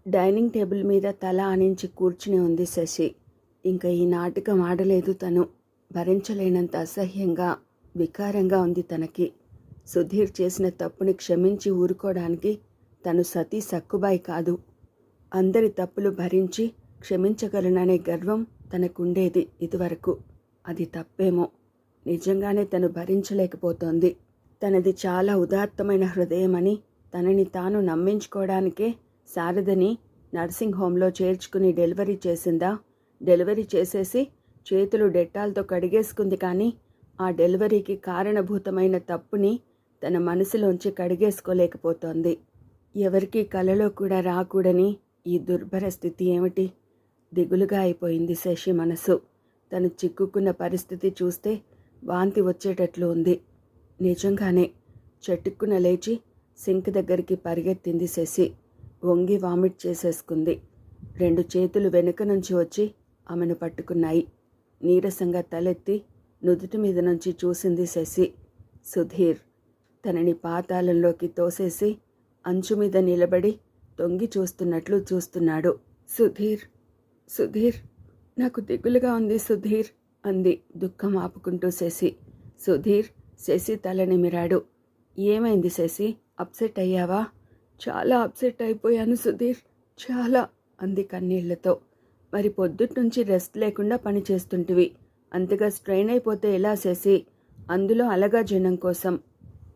Dining table మీద తల ఆనించి కూర్చుని ఉంది శశి. ఇంక ఈ నాటకం ఆడలేదు తను. భరించలేనంత అసహ్యంగా, వికారంగా ఉంది తనకి. సుధీర్ చేసిన తప్పుని క్షమించి ఊరుకోవడానికి తను సతీ సక్కుబాయి కాదు. అందరి తప్పులు భరించి క్షమించగలననే గర్వం తనకుండేది ఇదివరకు. అది తప్పేమో. నిజంగానే తను భరించలేకపోతోంది. తనది చాలా ఉదాత్తమైన హృదయమని తనని తాను నమ్మించుకోవడానికే శారదని నర్సింగ్ హోంలో చేర్చుకుని డెలివరీ చేసిందా? డెలివరీ చేసేసి చేతులు డెట్టాల్తో కడిగేసుకుంది. కానీ ఆ డెలివరీకి కారణభూతమైన తప్పుని తన మనసులోంచి కడిగేసుకోలేకపోతోంది. ఎవరికీ కలలో కూడా రాకూడని ఈ దుర్భర స్థితి ఏమిటి? దిగులుగా అయిపోయింది శశి మనసు. తను చిక్కుకున్న పరిస్థితి చూస్తే వాంతి వచ్చేటట్లు ఉంది. నిజంగానే చటుక్కున లేచి సింక్ దగ్గరికి పరిగెత్తింది శశి. వంగి వామిట్ చేసేసుకుంది. 2 చేతులు వెనుక నుంచి వచ్చి ఆమెను పట్టుకున్నాయి. నీరసంగా తలెత్తి నుదుటి మీద నుంచి చూసింది శశి. సుధీర్ తనని పాతాళంలోకి తోసేసి అంచు మీద నిలబడి తొంగి చూస్తున్నట్లు చూస్తున్నాడు. సుధీర్, సుధీర్, నాకు దిగులుగా ఉంది సుధీర్ అంది దుఃఖం ఆపుకుంటూ శశి. సుధీర్ శశి తల నిమిరాడు. ఏమైంది శశి? అప్సెట్ అయ్యావా? చాలా అప్సెట్ అయిపోయాను సుధీర్, చాలా అంది కన్నీళ్లతో. మరి పొద్దుట్నుంచి రెస్ట్ లేకుండా పని చేస్తుంటివి. అంతగా స్ట్రెయిన్ అయిపోతే ఎలా శశి? అందులో అలగా జనం కోసం.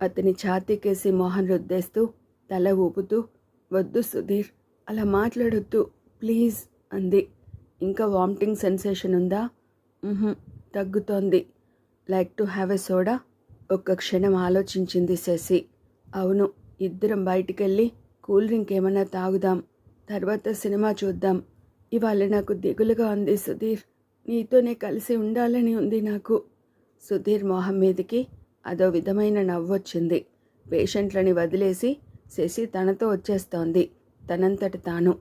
అతని ఛాతీకేసి మొహం రుద్దేస్తూ తల ఊపుతూ, వద్దు సుధీర్, అలా మాట్లాడొద్దు ప్లీజ్ అంది. ఇంకా వామిటింగ్ సెన్సేషన్ ఉందా? తగ్గుతోంది. Like to have a soda? ఒక్క క్షణం ఆలోచించింది శశి. అవును, ఇద్దరం బయటికెళ్ళి కూల్ డ్రింక్ ఏమన్నా తాగుదాం, తర్వాత సినిమా చూద్దాం. ఇవాళ నాకు దిగులుగా ఉంది సుధీర్, నీతోనే కలిసి ఉండాలని ఉంది నాకు. సుధీర్ మొహం మీదకి అదో విధమైన నవ్వొచ్చింది. పేషెంట్లని వదిలేసి శశి తనతో వచ్చేస్తోంది తనంతట తాను.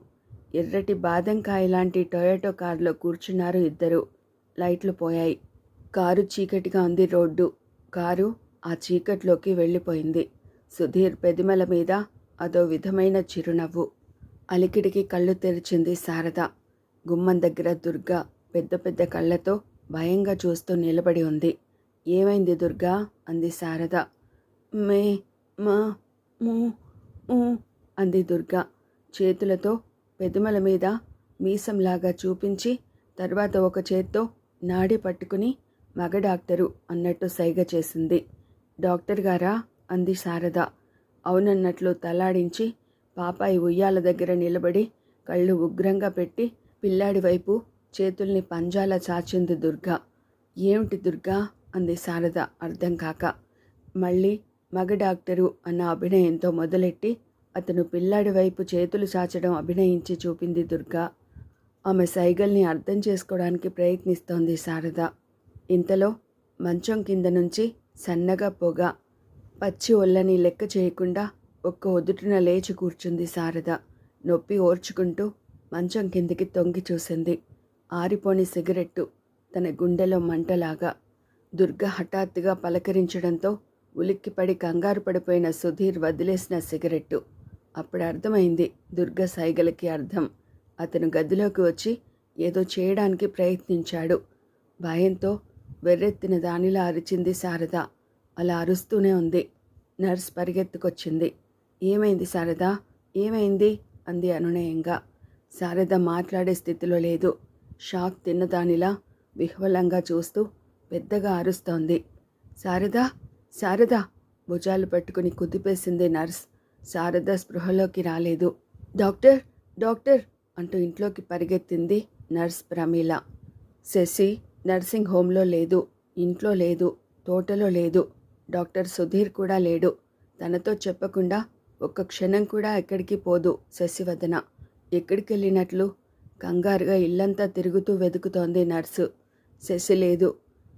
ఎర్రటి బాదంకాయ లాంటి టొయోటో కారులో కూర్చున్నారు ఇద్దరు. లైట్లు పోయాయి. కారు చీకటిగా ఉంది. రోడ్డు. కారు ఆ చీకట్లోకి వెళ్ళిపోయింది. సుధీర్ పెదిమల మీద అదో విధమైన చిరునవ్వు. అలికిడికి కళ్ళు తెరిచింది శారద. గుమ్మం దగ్గర దుర్గా పెద్ద పెద్ద కళ్ళతో భయంగా చూస్తూ నిలబడి ఉంది. ఏమైంది దుర్గా అంది శారద. మే మా మూ ఊ అంది దుర్గా చేతులతో పెదిమల మీద మీసంలాగా చూపించి, తర్వాత ఒక చేత్తో నాడి పట్టుకుని మగ డాక్టరు అన్నట్టు సైగ చేసింది. డాక్టర్ గారా అంది శారద. అవునన్నట్లు తలాడించి పాపాయి ఉయ్యాల దగ్గర నిలబడి కళ్ళు ఉగ్రంగా పెట్టి పిల్లాడి వైపు చేతుల్ని పంజాల చాచింది దుర్గా. ఏమిటి దుర్గా అంది శారద అర్థం కాక. మళ్ళీ మగ డాక్టరు అన్న అభినయంతో మొదలెట్టి అతను పిల్లాడి వైపు చేతులు చాచడం అభినయించి చూపింది దుర్గా. ఆమె సైగల్ని అర్థం చేసుకోవడానికి ప్రయత్నిస్తోంది శారద. ఇంతలో మంచం కింద నుంచి సన్నగా పొగ. పచ్చి ఒళ్ళని లెక్క చేయకుండా ఒక్క ఒదుటిన లేచి కూర్చుంది శారద. నొప్పి ఓర్చుకుంటూ మంచం కిందికి తొంగి చూసింది. ఆరిపోని సిగరెట్టు తన గుండెలో మంటలాగా. దుర్గ హఠాత్తుగా పలకరించడంతో ఉలిక్కిపడి కంగారు పడిపోయిన సుధీర్ వదిలేసిన సిగరెట్టు. అప్పుడు అర్థమైంది దుర్గ సైగలకి అర్థం. అతను గదిలోకి వచ్చి ఏదో చేయడానికి ప్రయత్నించాడు. భయంతో వెర్రెత్తిన దానిలా అరిచింది శారద. అలా అరుస్తూనే ఉంది. నర్స్ పరిగెత్తుకొచ్చింది. ఏమైంది శారద, ఏమైంది అంది అనునయంగా. శారద మాట్లాడే స్థితిలో లేదు. షాక్ తిన్నదానిలా విహ్వలంగా చూస్తూ పెద్దగా అరుస్తోంది. శారద, శారద భుజాలు పట్టుకుని కుదిపేసింది నర్స్. శారద స్పృహలోకి రాలేదు. డాక్టర్, డాక్టర్ అంటూ ఇంట్లోకి పరిగెత్తింది నర్స్ ప్రమీల. శశి నర్సింగ్ హోంలో లేదు, ఇంట్లో లేదు, తోటలో లేదు. డాక్టర్ సుధీర్ కూడా లేడు. తనతో చెప్పకుండా ఒక్క క్షణం కూడా ఎక్కడికి పోదు శశివదన. ఎక్కడికెళ్ళినట్లు? కంగారుగా ఇల్లంతా తిరుగుతూ వెతుకుతోంది నర్సు. శశి లేదు.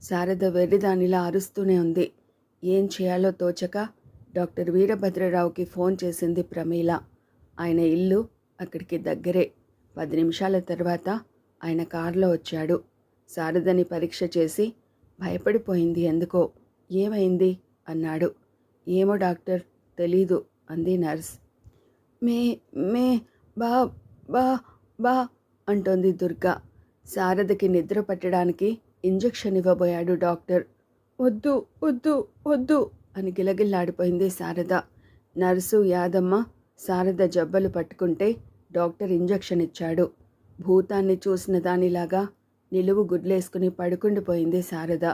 శారద వెర్రిదానిలా అరుస్తూనే ఉంది. ఏం చేయాలో తోచక డాక్టర్ వీరభద్రరావుకి ఫోన్ చేసింది ప్రమీల. ఆయన ఇల్లు అక్కడికి దగ్గరే. 10 నిమిషాల తర్వాత ఆయన కారులో వచ్చాడు. శారదని పరీక్ష చేసి భయపడిపోయింది ఎందుకో. ఏమైంది అన్నాడు. ఏమో డాక్టర్, తెలీదు అంది నర్స్. మే మే బా బా అంటోంది దుర్గా. శారదకి నిద్ర పట్టడానికి ఇంజెక్షన్ ఇవ్వబోయాడు డాక్టర్. వద్దు వద్దు వద్దు అని గిలగిల్లాడిపోయింది శారద. నర్సు యాదమ్మ శారద జబ్బలు పట్టుకుంటే డాక్టర్ ఇంజెక్షన్ ఇచ్చాడు. భూతాన్ని చూసిన దానిలాగా నిలువు గుడ్లేసుకుని పడుకుండిపోయింది శారద.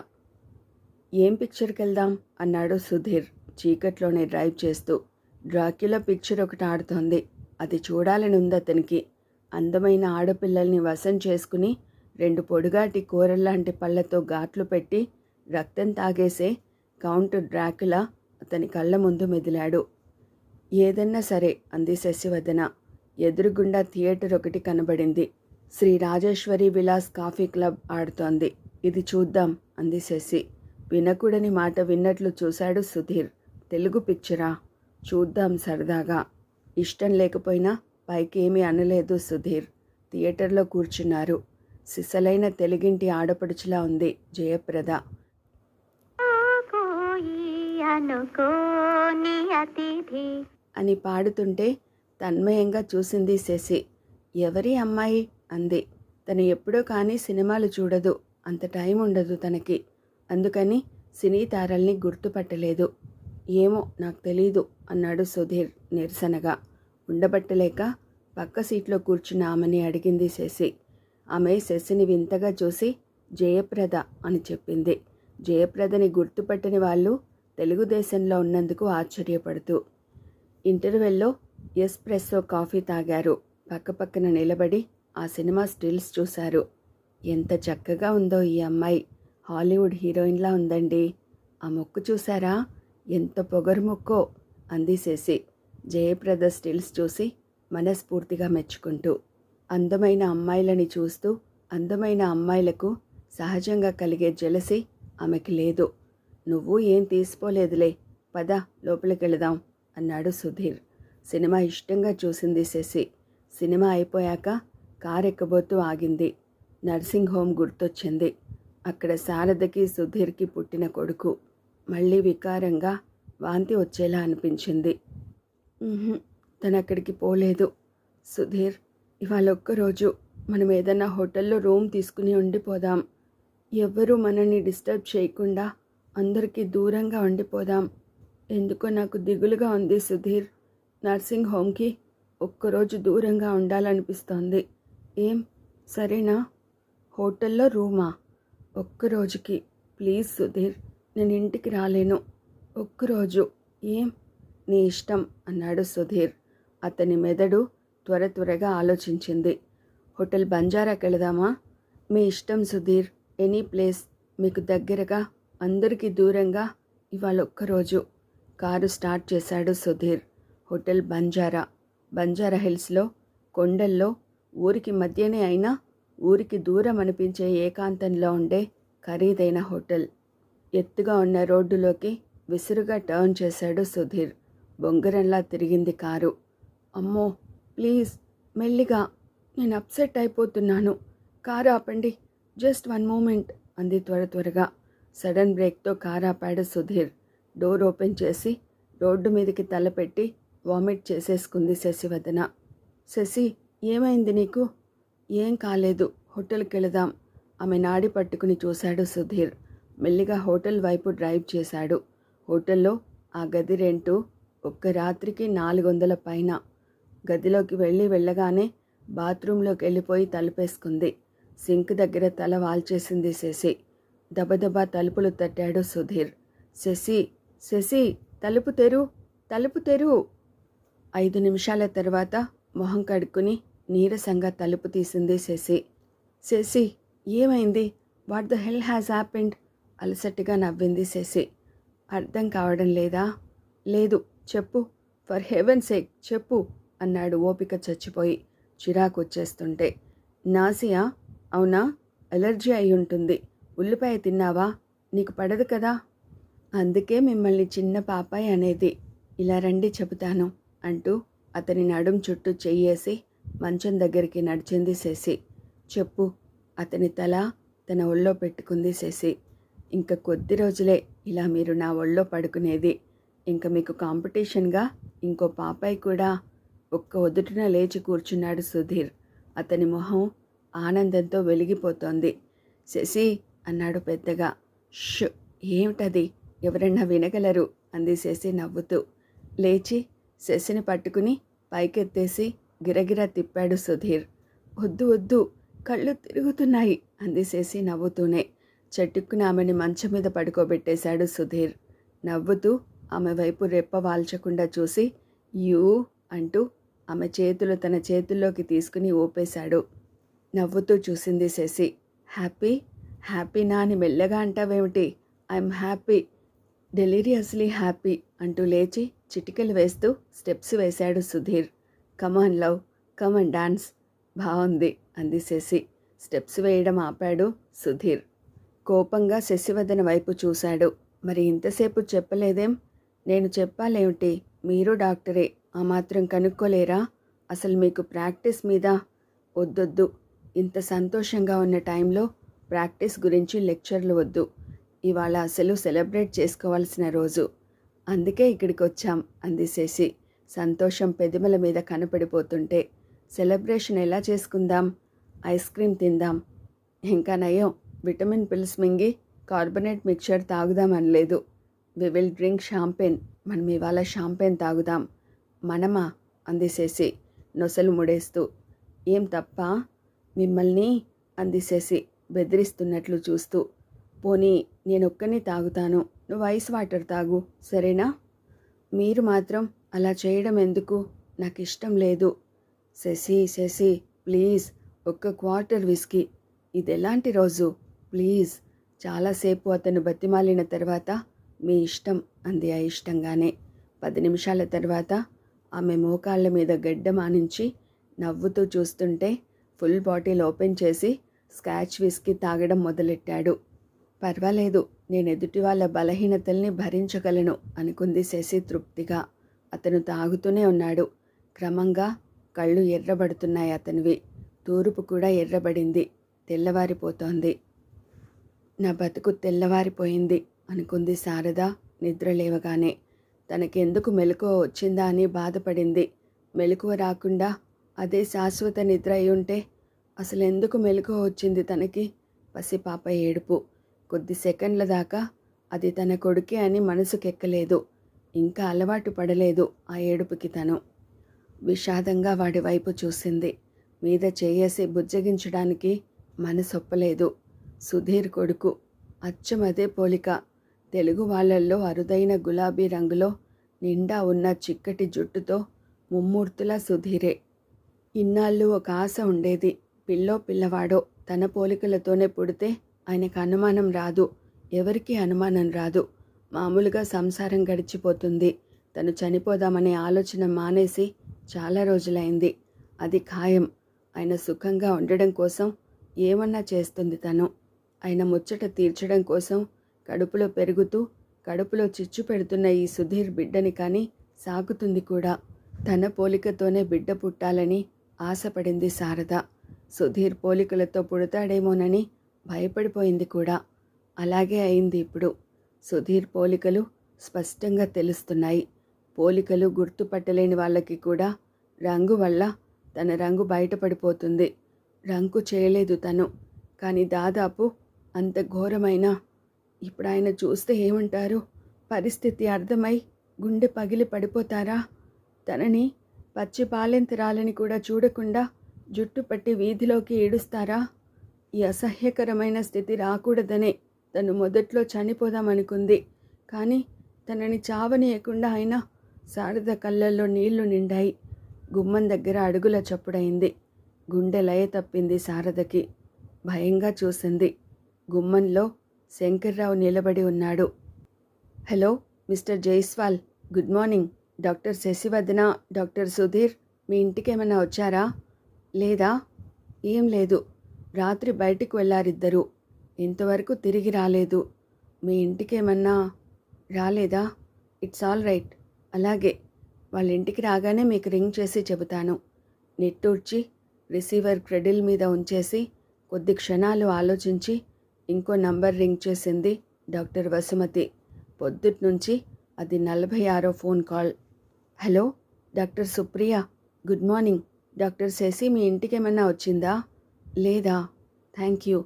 ఏం పిక్చర్కి వెళ్దాం అన్నాడు సుధీర్ చీకట్లోనే డ్రైవ్ చేస్తూ. డ్రాక్యులా పిక్చర్ ఒకటి ఆడుతోంది. అది చూడాలని ఉంది అతనికి. అందమైన ఆడపిల్లల్ని వశం చేసుకుని 2 పొడుగాటి కూరల్లాంటి పళ్ళతో ఘాట్లు పెట్టి రక్తం తాగేసే కౌంట్ డ్రాక్యులా అతని కళ్ళ ముందు మెదిలాడు. ఏదన్నా సరే అంది శశివదన. ఎదురుగుండా థియేటర్ ఒకటి కనబడింది. శ్రీ రాజేశ్వరి విలాస్ కాఫీ క్లబ్ ఆడుతోంది. ఇది చూద్దాం అంది శశి. వినకూడని మాట విన్నట్లు చూశాడు సుధీర్. తెలుగు పిక్చరా? చూద్దాం సరదాగా. ఇష్టం లేకపోయినా పైకి ఏమీ అనలేదు సుధీర్. థియేటర్లో కూర్చున్నారు. సిసలైన తెలుగింటి ఆడపడుచులా ఉంది జయప్రద. అని పాడుతుంటే తన్మయంగా చూసింది శశి. ఎవరి అమ్మాయి అంది. తను ఎప్పుడో కానీ సినిమాలు చూడదు. అంత టైం ఉండదు తనకి. అందుకని సినీ తారల్ని గుర్తుపట్టలేదు. ఏమో నాకు తెలీదు అన్నాడు సుధీర్ నిరసనగా. ఉండబట్టలేక పక్క సీట్లో కూర్చున్న ఆమెని అడిగింది శశి. ఆమె శశిని వింతగా చూసి జయప్రద అని చెప్పింది. జయప్రదని గుర్తుపట్టని వాళ్ళు తెలుగుదేశంలో ఉన్నందుకు ఆశ్చర్యపడుతూ. ఇంటర్వెల్లో ఎస్ప్రెస్సో కాఫీ తాగారు. పక్కపక్కన నిలబడి ఆ సినిమా స్టిల్స్ చూశారు. ఎంత చక్కగా ఉందో ఈ అమ్మాయి. హాలీవుడ్ హీరోయిన్లా ఉందండి. ఆ మొక్కు చూసారా? ఎంత పొగరు మొక్కో అంది శశి జయప్రద స్టిల్స్ చూసి మనస్ఫూర్తిగా మెచ్చుకుంటూ. అందమైన అమ్మాయిలని చూస్తూ అందమైన అమ్మాయిలకు సహజంగా కలిగే జెలసి ఆమెకి లేదు. నువ్వు ఏం తీసిపోలేదులే, పద లోపలికి వెళదాం అన్నాడు సుధీర్. సినిమా ఇష్టంగా చూసింది శశి. సినిమా అయిపోయాక కారెక్కబోతూ ఆగింది. నర్సింగ్ హోమ్ గుర్తొచ్చింది. అక్కడ శారదకి సుధీర్కి పుట్టిన కొడుకు. మళ్ళీ వికారంగా వాంతి వచ్చేలా అనిపించింది. తను అక్కడికి పోలేదు. సుధీర్, ఇవాళ ఒక్కరోజు మనం ఏదైనా హోటల్లో రూమ్ తీసుకుని ఉండిపోదాం. ఎవ్వరూ మనల్ని డిస్టర్బ్ చేయకుండా అందరికీ దూరంగా ఉండిపోదాం. ఎందుకో నాకు దిగులుగా ఉంది సుధీర్. నర్సింగ్ హోమ్కి ఒక్కరోజు దూరంగా ఉండాలనిపిస్తోంది. ఏం సరేనా? హోటల్లో రూమా? ఒక్కరోజుకి ప్లీజ్ సుధీర్, నేను ఇంటికి రాలేను. ఒక్కరోజు. ఏం? నీ ఇష్టం అన్నాడు సుధీర్. అతని మెదడు త్వరగా ఆలోచించింది. హోటల్ బంజారాకి వెళదామా? మీ ఇష్టం సుధీర్. ఎనీ ప్లేస్ మీకు దగ్గరగా, అందరికీ దూరంగా. ఇవాళ ఒక్కరోజు. కారు స్టార్ట్ చేశాడు సుధీర్. హోటల్ బంజారా హిల్స్లో, కొండల్లో, ఊరికి మధ్యనే అయినా ఊరికి దూరం అనిపించే ఏకాంతంలో ఉండే ఖరీదైన హోటల్. ఎత్తుగా ఉన్న రోడ్డులోకి విసురుగా టర్న్ చేశాడు సుధీర్. బొంగరంలా తిరిగింది కారు. అమ్మో ప్లీజ్ మెల్లిగా, నేను అప్సెట్ అయిపోతున్నాను. కారు ఆపండి, జస్ట్ 1 మూమెంట్ అంది త్వరగా. సడన్ బ్రేక్తో కారు ఆపాడు సుధీర్. డోర్ ఓపెన్ చేసి రోడ్డు మీదకి తలపెట్టి వామిట్ చేసేసుకుంది శశివదన. శశి, ఏమైంది నీకు? ఏం కాలేదు, హోటల్కి వెళదాం. ఆమె నాడి పట్టుకుని చూశాడు సుధీర్. మెల్లిగా హోటల్ వైపు డ్రైవ్ చేశాడు. హోటల్లో ఆ గది రెంటు ఒక్క రాత్రికి 400 పైన. గదిలోకి వెళ్ళగానే బాత్రూంలోకి వెళ్ళిపోయి తలుపేసుకుంది. సింక్ దగ్గర తల వాల్చేసింది శశి. దబదబా తలుపులు తట్టాడు సుధీర్. శశి తలుపు తెరు. 5 నిమిషాల తర్వాత మొహం కడుక్కుని నీరసంగా తలుపు తీసింది శశి. శశి, ఏమైంది? What the hell has happened? అలసటిగా నవ్వింది శశి. అర్థం కావడం లేదా? లేదు, చెప్పు, ఫర్ హెవెన్ సేక్ చెప్పు అన్నాడు ఓపిక చచ్చిపోయి చిరాకు వచ్చేస్తుంటే. నాసియా? అవునా? అలర్జీ అయి ఉంటుంది. ఉల్లిపాయ తిన్నావా? నీకు పడదు కదా. అందుకే మిమ్మల్ని చిన్న పాపాయి అనేది. ఇలా రండి చెబుతాను అంటూ అతని నడుం చుట్టూ చెయ్యేసి మంచం దగ్గరికి నడిచింది శశి. చెప్పు. అతని తల తన ఒళ్ళో పెట్టుకుంది శశి. ఇంక కొద్ది రోజులే ఇలా మీరు నా ఒళ్ళో పడుకునేది. ఇంక మీకు కాంపిటీషన్గా ఇంకో పాపాయి కూడా. ఒక్క ఒదుటిన లేచి కూర్చున్నాడు సుధీర్. అతని మొహం ఆనందంతో వెలిగిపోతోంది. శశి అన్నాడు పెద్దగా. ష్, ఏమిటది, ఎవరన్నా వినగలరు అంది శశి నవ్వుతూ. లేచి శశిని పట్టుకుని పైకెత్తేసి గిరగిరా తిప్పాడు సుధీర్. వద్దు వద్దు, కళ్ళు తిరుగుతున్నాయి అంది శశి నవ్వుతూనే. చటుక్కున ఆమెని మంచం మీద పడుకోబెట్టేశాడు సుధీర్. నవ్వుతూ ఆమె వైపు రెప్ప వాల్చకుండా చూసి యూ అంటూ ఆమె చేతులు తన చేతుల్లోకి తీసుకుని ఊపేశాడు. నవ్వుతూ చూసింది శశి. హ్యాపీ హ్యాపీనా అని మెల్లగా అంటావేమిటి? ఐఎమ్ హ్యాపీ, డెలీరియస్లీ హ్యాపీ అంటూ లేచి చిటికెలు వేస్తూ స్టెప్స్ వేశాడు సుధీర్. కమాన్ లవ్, కమాన్ డాన్స్. బాగుంది అంది శశి. స్టెప్స్ వేయడం ఆపాడు సుధీర్. కోపంగా శశివదన వైపు చూశాడు. మరి ఇంతసేపు చెప్పలేదేం? నేను చెప్పాలేమిటి, మీరు డాక్టరే, ఆ మాత్రం కనుక్కోలేరా? అసలు మీకు ప్రాక్టీస్ మీద వద్దొద్దు. ఇంత సంతోషంగా ఉన్న టైంలో ప్రాక్టీస్ గురించి లెక్చర్లు వద్దు. ఇవాళ అసలు సెలబ్రేట్ చేసుకోవాల్సిన రోజు, అందుకే ఇక్కడికి వచ్చాం అంది శశి సంతోషం పెదిమల మీద కనపడిపోతుంటే. సెలబ్రేషన్ ఎలా చేసుకుందాం? ఐస్ క్రీమ్ తిందాం. ఇంకా నయం, విటమిన్ పిల్స్ మింగి కార్బనేట్ మిక్చర్ తాగుదాం అనలేదు. We will drink champagne. మనం ఇవాళ షాంపెన్ తాగుదాం. మనమా అంది శశి నొసలు ముడేస్తూ. ఏం తప్ప మిమ్మల్ని అంది శశి బెదిరిస్తున్నట్లు చూస్తూ. పోనీ నేనొక్కని తాగుతాను, నువ్వు ఐస్ వాటర్ తాగు, సరేనా? మీరు మాత్రం అలా చేయడం ఎందుకు? నాకు ఇష్టం లేదు. శశి శశి ప్లీజ్, ఒక్క క్వార్టర్ విస్కీ. ఇది ఎలాంటి రోజు? ప్లీజ్. చాలాసేపు అతను బతిమాలిన తర్వాత మీ ఇష్టం అంది అయిష్టంగానే. 10 నిమిషాల తర్వాత ఆమె మోకాళ్ళ మీద గడ్డ మానించి నవ్వుతూ చూస్తుంటే ఫుల్ బాటిల్ ఓపెన్ చేసి స్కాచ్ విస్కీ తాగడం మొదలెట్టాడు. పర్వాలేదు, నేను ఎదుటి వాళ్ళ బలహీనతల్ని భరించగలను అనుకుంది శశి తృప్తిగా. అతను తాగుతూనే ఉన్నాడు. క్రమంగా కళ్ళు ఎర్రబడుతున్నాయి అతనివి. తూర్పు కూడా ఎర్రబడింది. తెల్లవారిపోతోంది. నా బతుకు తెల్లవారిపోయింది అనుకుంది శారద నిద్రలేవగానే. తనకెందుకు మెలకువ వచ్చిందా అని బాధపడింది. మెలకువ రాకుండా అదే శాశ్వత నిద్ర అయి ఉంటే అసలు ఎందుకు మెలకువ వచ్చింది తనకి? పసిపాప ఏడుపు. కొద్ది సెకండ్ల దాకా అది తన కొడుకే అని మనసుకెక్కలేదు. ఇంకా అలవాటు పడలేదు ఆ ఏడుపుకి తను. విషాదంగా వాడి వైపు చూసింది. మీద చేయేసి బుజ్జగించడానికి మనసొప్పలేదు. సుధీర్ కొడుకు, అచ్చం అదే పోలిక. తెలుగు వాళ్ళల్లో అరుదైన గులాబీ రంగులో నిండా ఉన్న చిక్కటి జుట్టుతో ముమ్మూర్తులా సుధీరే. ఇన్నాళ్ళు ఒక ఆశ ఉండేది, పిల్లో పిల్లవాడో తన పోలికలతోనే పుడితే ఆయనకు అనుమానం రాదు, ఎవరికీ అనుమానం రాదు. మామూలుగా సంసారం గడిచిపోతుంది. తను చనిపోదామనే ఆలోచన మానేసి చాలా రోజులైంది. అది ఖాయం. ఆయన సుఖంగా ఉండడం కోసం ఏమన్నా చేస్తుంది తను. ఆయన ముచ్చట తీర్చడం కోసం కడుపులో పెరుగుతూ కడుపులో చిచ్చు పెడుతున్న ఈ సుధీర్ బిడ్డని కానీ సాకుతుంది కూడా. తన పోలికతోనే బిడ్డ పుట్టాలని ఆశపడింది శారద. సుధీర్ పోలికలతో పుడతాడేమోనని భయపడిపోయింది కూడా. అలాగే అయింది ఇప్పుడు. సుధీర్ పోలికలు స్పష్టంగా తెలుస్తున్నాయి. పోలికలు గుర్తుపట్టలేని వాళ్ళకి కూడా రంగు వల్ల తన రంగు బయటపడిపోతుంది. రంగు చేయలేదు తను, కానీ దాదాపు అంత ఘోరమైన. ఇప్పుడు ఆయన చూస్తే ఏమంటారు? పరిస్థితి అర్థమై గుండె పగిలి పడిపోతారా? తనని పచ్చి పాలెంతరాలని కూడా చూడకుండా జుట్టు పట్టి వీధిలోకి ఈడుస్తారా? ఈ అసహ్యకరమైన స్థితి రాకూడదనే తను మొదట్లో చనిపోదామనుకుంది. కానీ తనని చావనీయకుండా ఆయన. శారద కళ్ళల్లో నీళ్లు నిండాయి. గుమ్మం దగ్గర అడుగుల చప్పుడైంది. గుండె లయ తప్పింది శారదకి. భయంగా చూసింది. గుమ్మంలో శంకర్రావు నిలబడి ఉన్నాడు. Hello mister Jaiswal, good morning. Doctor Shashivadana, doctor Sudheer మీ ఇంటికేమైనా వచ్చారా? లేదా? ఏం లేదు, రాత్రి బయటికి వెళ్ళారిద్దరూ, ఇంతవరకు తిరిగి రాలేదు. మీ ఇంటికేమన్నా రాలేదా? It's all right. అలాగే, వాళ్ళ ఇంటికి రాగానే మీకు రింగ్ చేసి చెబుతాను. నిట్టూర్చి రిసీవర్ క్రెడిల్ మీద ఉంచేసి కొద్ది క్షణాలు ఆలోచించి ఇంకో నంబర్ రింగ్ చేసింది డాక్టర్ వసుమతి. పొద్దుట్నుంచి అది 46వ phone call. Hello doctor Supriya, good morning. Doctor Shashi మీ ఇంటికేమన్నా వచ్చిందా? లేదా? Thank you.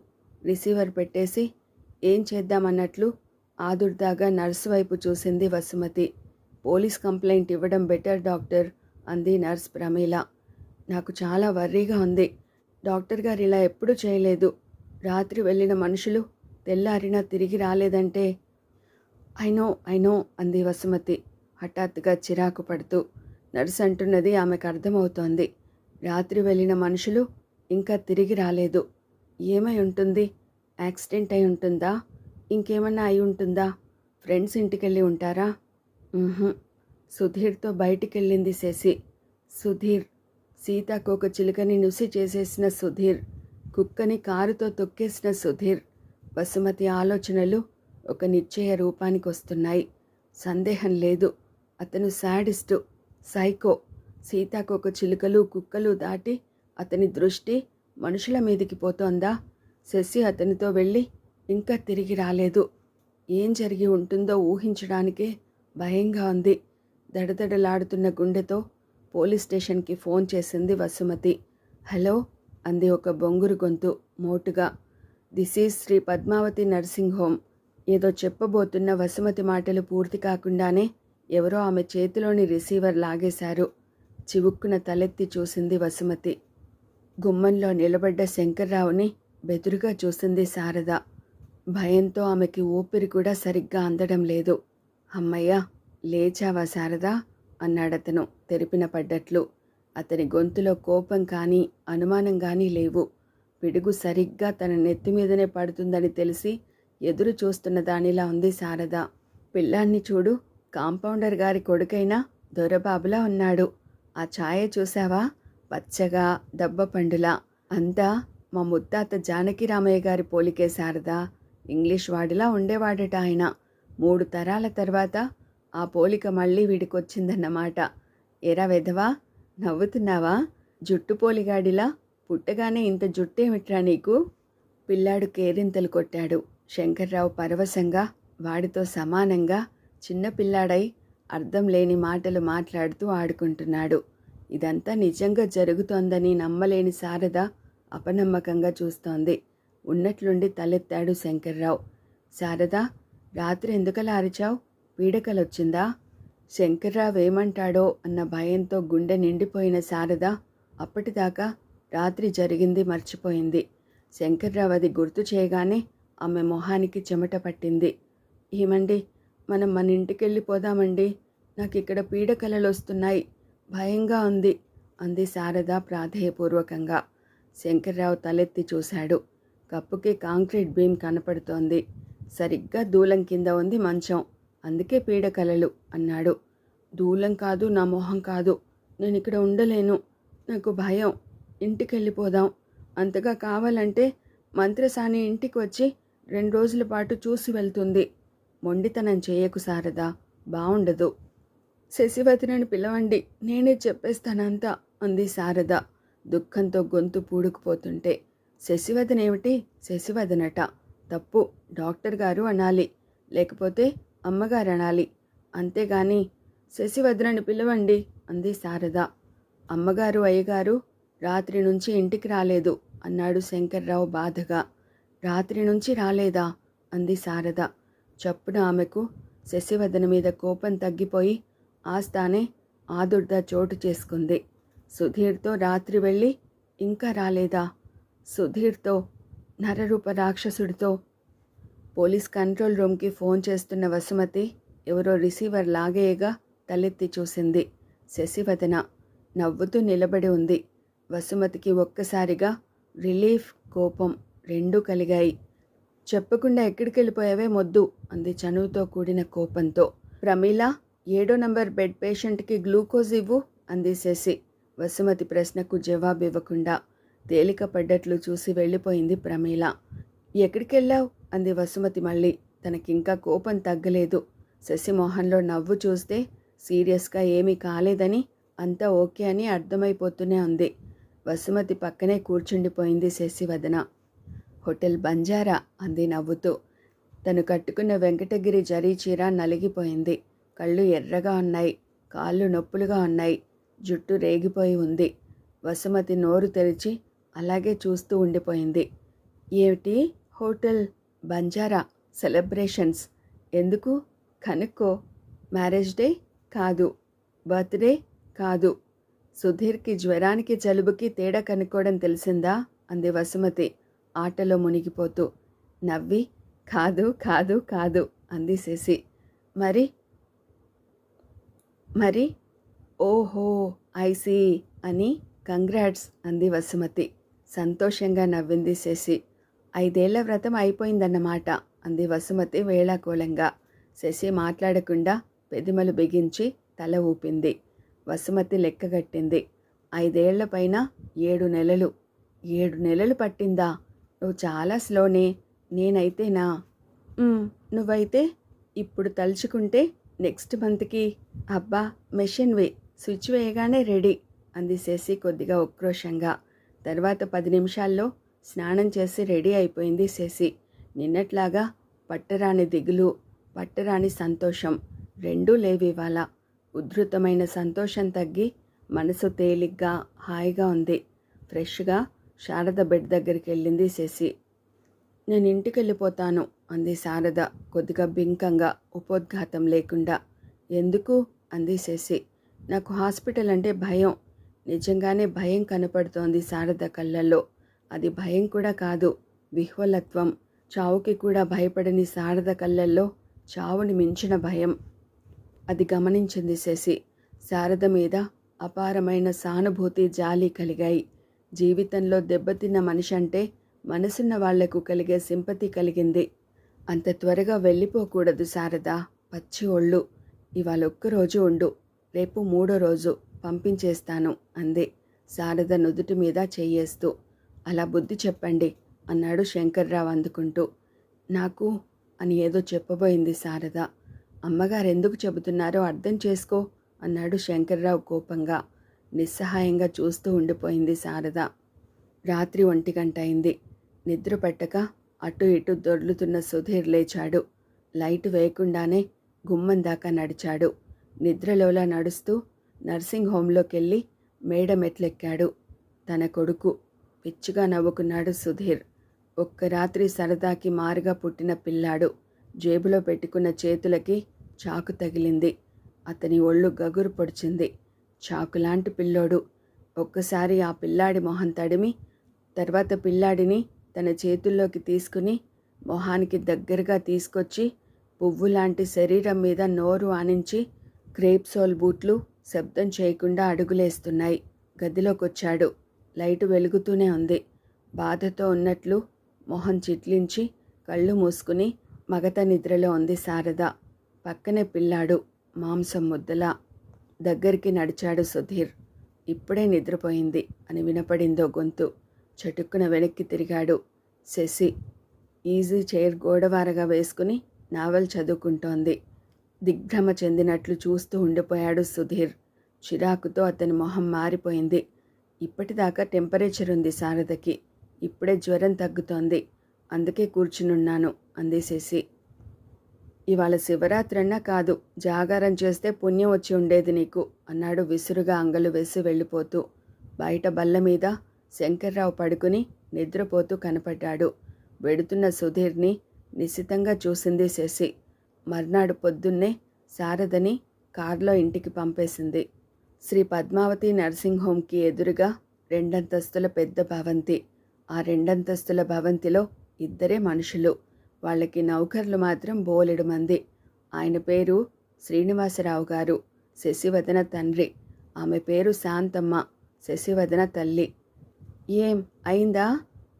రిసీవర్ పెట్టేసి ఏం చేద్దామన్నట్లు ఆదుర్దాగా నర్సు వైపు చూసింది వసుమతి. పోలీస్ కంప్లైంట్ ఇవ్వడం బెటర్ డాక్టర్ అంది నర్స్ ప్రమీల. నాకు చాలా వర్రీగా ఉంది. డాక్టర్ గారు ఇలా ఎప్పుడూ చేయలేదు. రాత్రి వెళ్ళిన మనుషులు తెల్లారినా తిరిగి రాలేదంటే. ఐ నో అంది వసుమతి హఠాత్తుగా చిరాకు పడుతూ. నర్స్ అంటున్నది ఆమెకు అర్థమవుతోంది. రాత్రి వెళ్ళిన మనుషులు ఇంకా తిరిగి రాలేదు. ఏమై ఉంటుంది? యాక్సిడెంట్ అయి ఉంటుందా? ఇంకేమన్నా అయి ఉంటుందా? ఫ్రెండ్స్ ఇంటికెళ్ళి ఉంటారా? సుధీర్తో బయటికెళ్ళింది శశి. సుధీర్, సీతాకోక చిలుకని నుసి చేసేసిన సుధీర్, కుక్కని కారుతో తొక్కేసిన సుధీర్. వసుమతి ఆలోచనలు ఒక నిశ్చయ రూపానికి వస్తున్నాయి. సందేహం లేదు, అతను శాడిస్టు, సైకో. సీతాకోక చిలుకలు కుక్కలు దాటి అతని దృష్టి మనుషుల మీదికి పోతోందా? శశి అతనితో వెళ్ళి ఇంకా తిరిగి రాలేదు. ఏం జరిగి ఉంటుందో ఊహించడానికే భయంగా ఉంది. దడదడలాడుతున్న గుండెతో పోలీస్ స్టేషన్కి ఫోన్ చేసింది వసుమతి. హలో అంది ఒక బొంగురు గొంతు మోటుగా. This is Shri Padmavathi nursing home. ఏదో చెప్పబోతున్న వసుమతి మాటలు పూర్తి కాకుండానే ఎవరో ఆమె చేతిలోని రిసీవర్ లాగేశారు. చివుక్కున తలెత్తి చూసింది వసుమతి. గుమ్మంలో నిలబడ్డ శంకర్రావుని బెదురుగా చూసింది శారద. భయంతో ఆమెకి ఊపిరి కూడా సరిగ్గా అందడం లేదు. అమ్మయ్యా, లేచావా శారదా అన్నాడతను తెరిపిన పడ్డట్లు. అతని గొంతులో కోపం కానీ అనుమానం కానీ లేవు. పిడుగు సరిగ్గా తన నెత్తిమీదనే పడుతుందని తెలిసి ఎదురు చూస్తున్న దానిలా ఉంది శారద. పిల్లాన్ని చూడు, కాంపౌండర్ గారి కొడుకైనా దొరబాబులా ఉన్నాడు. ఆ ఛాయ చూశావా? పచ్చగా దబ్బ పండులా. అంతా మా ముత్తాత జానకిరామయ్య గారి పోలికే శారదా. ఇంగ్లీష్ వాడిలా ఉండేవాడట ఆయన. 3 తరాల తర్వాత ఆ పోలిక మళ్ళీ వీడికొచ్చిందన్నమాట. ఎరా వెధవా, నవ్వుతున్నావా? జుట్టు పోలిగాడిలా పుట్టగానే ఇంత జుట్టేమిట్రా నీకు? పిల్లాడు కేరింతలు కొట్టాడు. శంకర్రావు పరవశంగా వాడితో సమానంగా చిన్నపిల్లాడై అర్థం లేని మాటలు మాట్లాడుతూ ఆడుకుంటున్నాడు. ఇదంతా నిజంగా జరుగుతోందని నమ్మలేని శారద అపనమ్మకంగా చూస్తోంది. ఉన్నట్లుండి తలెత్తాడు శంకర్రావు. శారదా, రాత్రి ఎందుకలా అరిచావు? పీడకలొచ్చిందా? శంకర్రావు ఏమంటాడో అన్న భయంతో గుండె నిండిపోయిన శారద అప్పటిదాకా రాత్రి జరిగింది మర్చిపోయింది. శంకర్రావు అది గుర్తు చేయగానే ఆమె మొహానికి చెమట పట్టింది. ఏమండి, మనం మన ఇంటికెళ్ళిపోదామండి. నాకు ఇక్కడ పీడకలలొస్తున్నాయి, భయంగా ఉంది అంది శారద ప్రాధేయపూర్వకంగా. శంకర్రావు తలెత్తి చూశాడు. కప్పుకి కాంక్రీట్ బీమ్ కనపడుతోంది. సరిగ్గా దూలం కింద ఉంది మంచం, అందుకే పీడకలలు అన్నాడు. దూలం కాదు, నా మొహం కాదు. నేను ఇక్కడ ఉండలేను, నాకు భయం. ఇంటికెళ్ళిపోదాం. అంతగా కావాలంటే మంత్రసాని ఇంటికి వచ్చి 2 రోజుల పాటు చూసి వెళ్తుంది. మొండితనం చేయకు శారదా, బావుండదు. శశివదనని పిలవండి, నేనే చెప్పేస్తానంతా అంది శారద దుఃఖంతో గొంతు పూడుకుపోతుంటే. శశివదనేమిటి? శశివదనట. తప్పు, డాక్టర్ గారు అనాలి, లేకపోతే అమ్మగారు అనాలి. అంతేగాని శశివదనని పిలవండి అంది శారద. అమ్మగారు అయ్యగారు రాత్రి నుంచి ఇంటికి రాలేదు అన్నాడు శంకర్రావు బాధగా. రాత్రి నుంచి రాలేదా అంది శారద. చప్పున ఆమెకు శశివదన మీద కోపం తగ్గిపోయి ఆస్థానే ఆదుర్ద చోటు చేసుకుంది. సుధీర్తో రాత్రి వెళ్ళి ఇంకా రాలేదా? సుధీర్తో, నరరూప రాక్షసుడితో. పోలీస్ కంట్రోల్ రూమ్కి ఫోన్ చేస్తున్న వసుమతి ఎవరో రిసీవర్ లాగేయగా తలెత్తి చూసింది. శశివదన నవ్వుతూ నిలబడి ఉంది. వసుమతికి ఒక్కసారిగా రిలీఫ్, కోపం రెండూ కలిగాయి. చెప్పకుండా ఎక్కడికెళ్ళిపోయావే మొద్దు అంది చనువుతో కూడిన కోపంతో. ప్రమీల, 7వ నంబర్ బెడ్ పేషెంట్కి గ్లూకోజ్ ఇవ్వు అంది శశి. వసుమతి ప్రశ్నకు జవాబివ్వకుండా తేలిక పడ్డట్లు చూసి వెళ్ళిపోయింది ప్రమీల. ఎక్కడికెళ్ళావు అంది వసుమతి మళ్ళీ. తనకింకా కోపం తగ్గలేదు. శశి మొహంలో నవ్వు చూస్తే సీరియస్గా ఏమీ కాలేదని, అంతా ఓకే అని అర్థమైపోతూనే ఉంది. వసుమతి పక్కనే కూర్చుండిపోయింది శశివదన. హోటల్ బంజారా అంది నవ్వుతూ. తను కట్టుకున్న వెంకటగిరి జరీ చీర నలిగిపోయింది. కళ్ళు ఎర్రగా ఉన్నాయి, కాళ్ళు నొప్పులుగా ఉన్నాయి. జుట్టు రేగిపోయి ఉంది. వసుమతి నోరు తెరిచి అలాగే చూస్తూ ఉండిపోయింది. ఏమిటి? హోటల్ బంజారా సెలబ్రేషన్స్ ఎందుకు? కనుక్కో. మ్యారేజ్ డే కాదు, బర్త్డే కాదు. సుధీర్కి జ్వరానికి జలుబుకి తేడా కనుక్కోవడం తెలిసిందా? అంది వసుమతి ఆటలో మునిగిపోతూ. నవ్వి కాదు కాదు కాదు అంది శశి. మరి మరి ఓహో ఐసీ అని కంగ్రాట్స్ అంది వసుమతి. సంతోషంగా నవ్వింది శశి. 5 ఏళ్ల వ్రతం అయిపోయిందన్నమాట అంది వసుమతి వేళాకోళంగా. శశి మాట్లాడకుండా పెదిమలు బిగించి తల ఊపింది. వసుమతి లెక్కగట్టింది. 5 ఏళ్ల పైన 7 నెలలు. 7 నెలలు పట్టిందా? నువ్వు చాలా స్లోనే. నేనైతేనా? నువ్వైతే ఇప్పుడు తలుచుకుంటే నెక్స్ట్ మంత్కి. అబ్బా మెషిన్వి, స్విచ్ వేయగానే రెడీ అంది శశి కొద్దిగా ఉక్రోషంగా. తర్వాత 10 నిమిషాల్లో స్నానం చేసి రెడీ అయిపోయింది శశి. నిన్నట్లాగా పట్టరాని దిగులు, పట్టరాని సంతోషం రెండూ లేవివాళ. ఉద్ధృతమైన సంతోషం తగ్గి మనసు తేలిగ్గా హాయిగా ఉంది. ఫ్రెష్గా శారద బెడ్ దగ్గరికి వెళ్ళింది శశి. నేను ఇంటికి వెళ్ళిపోతాను అంది శారద కొద్దిగా బింకంగా, ఉపోద్ఘాతం లేకుండా. ఎందుకు? అంది శశి. నాకు హాస్పిటల్ అంటే భయం. నిజంగానే భయం కనపడుతోంది శారద కళ్ళల్లో. అది భయం కూడా కాదు, విహ్వలత్వం. చావుకి కూడా భయపడని శారద కళ్ళల్లో చావుని మించిన భయం. అది గమనించింది శశి. శారద మీద అపారమైన సానుభూతి, జాలి కలిగాయి. జీవితంలో దెబ్బతిన్న మనిషి అంటే మనసున్న వాళ్లకు కలిగే సింపతి కలిగింది. అంత త్వరగా వెళ్ళిపోకూడదు శారద. పచ్చి ఒళ్ళు. ఇవాళ ఒక్కరోజు ఉండు, రేపు 3వ రోజు పంపించేస్తాను అంది శారద నుదుటి మీద చెయ్యేస్తూ. అలా బుద్ధి చెప్పండి అన్నాడు శంకర్రావు అందుకుంటూ. నాకు అని ఏదో చెప్పబోయింది శారద. అమ్మగారు ఎందుకు చెబుతున్నారో అర్థం చేసుకో అన్నాడు శంకర్రావు కోపంగా. నిస్సహాయంగా చూస్తూ ఉండిపోయింది శారద. రాత్రి 1 గంట అయింది. నిద్ర పట్టక అటు ఇటు దొర్లుతున్న సుధీర్ లేచాడు. లైటు వేయకుండానే గుమ్మం దాకా నడిచాడు. నిద్రలోలా నడుస్తూ నర్సింగ్ హోంలోకెళ్ళి మేడ మెట్లెక్కాడు. తన కొడుకు. పిచ్చిగా నవ్వుకున్నాడు సుధీర్. ఒక్క రాత్రి సరదాకి మారుగా పుట్టిన పిల్లాడు. జేబులో పెట్టుకున్న చేతులకి చాకు తగిలింది. అతని ఒళ్ళు గగురు పొడిచింది. చాకులాంటి పిల్లోడు. ఒక్కసారి ఆ పిల్లాడి మొహం తడిమి తర్వాత పిల్లాడిని తన చేతుల్లోకి తీసుకుని మొహానికి దగ్గరగా తీసుకొచ్చి పువ్వులాంటి శరీరం మీద నోరు ఆనించి క్రేప్సోల్ బూట్లు శబ్దం చేయకుండా అడుగులేస్తున్నాయి. గదిలోకొచ్చాడు. లైటు వెలుగుతూనే ఉంది. బాధతో ఉన్నట్లు మొహం చిట్లించి కళ్ళు మూసుకుని మగత నిద్రలో ఉంది శారద. పక్కనే పిల్లాడు మాంసం ముద్దలా. దగ్గరికి నడిచాడు సుధీర్. ఇప్పుడే నిద్రపోయింది అని వినపడిందో గొంతు. చటుక్కున వెనక్కి తిరిగాడు. శశి ఈజీ చైర్ గోడవారగా వేసుకుని నావెల్ చదువుకుంటోంది. దిగ్భ్రమ చెందినట్లు చూస్తూ ఉండిపోయాడు సుధీర్. చిరాకుతో అతని మొహం మారిపోయింది. ఇప్పటిదాకా టెంపరేచర్ ఉంది శారదకి. ఇప్పుడే జ్వరం తగ్గుతోంది. అందుకే కూర్చునున్నాను అంది శశి. ఇవాళ శివరాత్రన్నా కాదు, జాగారం చేస్తే పుణ్యం వచ్చి ఉండేది నీకు అన్నాడు విసురుగా అంగలు వేసి వెళ్ళిపోతూ. బయట బల్ల మీద శంకర్రావు పడుకుని నిద్రపోతూ కనపడ్డాడు. వెడుతున్న సుధీర్ని నిశితంగా చూసింది శశి. మర్నాడు పొద్దున్నే శారదని కారులో ఇంటికి పంపేసింది. శ్రీ పద్మావతి నర్సింగ్ హోంకి ఎదురుగా 2 అంతస్తుల పెద్ద భవంతి. ఆ 2 అంతస్తుల భవంతిలో 2 మనుషులు. వాళ్ళకి నౌకర్లు మాత్రం బోలెడు మంది. ఆయన పేరు శ్రీనివాసరావు గారు, శశివదన తండ్రి. ఆమె పేరు శాంతమ్మ, శశివదన తల్లి. ఏం అయిందా?